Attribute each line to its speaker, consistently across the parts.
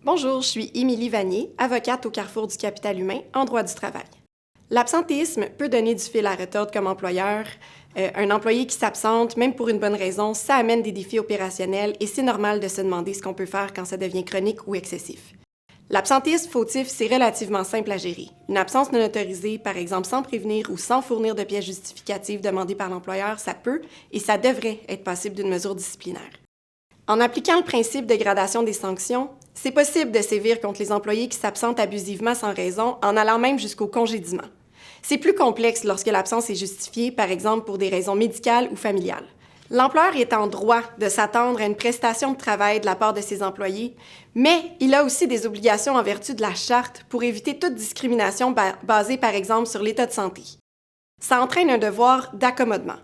Speaker 1: Bonjour, je suis Émilie Vanier, avocate au Carrefour du capital humain en droit du travail. L'absentéisme peut donner du fil à retordre comme employeur. Un employé qui s'absente, même pour une bonne raison, ça amène des défis opérationnels et c'est normal de se demander ce qu'on peut faire quand ça devient chronique ou excessif. L'absentéisme fautif, c'est relativement simple à gérer. Une absence non autorisée, par exemple sans prévenir ou sans fournir de pièces justificatives demandées par l'employeur, ça peut et ça devrait être passible d'une mesure disciplinaire. En appliquant le principe de gradation des sanctions, c'est possible de sévir contre les employés qui s'absentent abusivement sans raison, en allant même jusqu'au congédiement. C'est plus complexe lorsque l'absence est justifiée, par exemple pour des raisons médicales ou familiales. L'employeur est en droit de s'attendre à une prestation de travail de la part de ses employés, mais il a aussi des obligations en vertu de la charte pour éviter toute discrimination basée, par exemple, sur l'état de santé. Ça entraîne un devoir d'accommodement.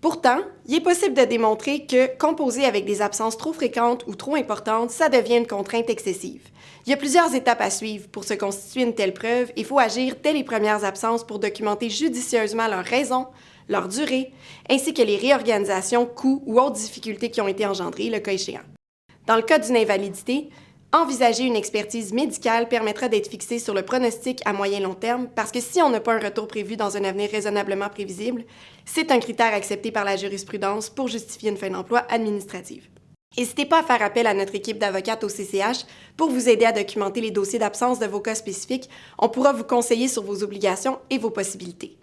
Speaker 1: Pourtant, il est possible de démontrer que composer avec des absences trop fréquentes ou trop importantes, ça devient une contrainte excessive. Il y a plusieurs étapes à suivre pour se constituer une telle preuve. Il faut agir dès les premières absences pour documenter judicieusement leurs raisons, leur durée, ainsi que les réorganisations, coûts ou autres difficultés qui ont été engendrées, le cas échéant. Dans le cas d'une invalidité, envisager une expertise médicale permettra d'être fixé sur le pronostic à moyen long terme parce que si on n'a pas un retour prévu dans un avenir raisonnablement prévisible, c'est un critère accepté par la jurisprudence pour justifier une fin d'emploi administrative. N'hésitez pas à faire appel à notre équipe d'avocates au CCH pour vous aider à documenter les dossiers d'absence de vos cas spécifiques. On pourra vous conseiller sur vos obligations et vos possibilités.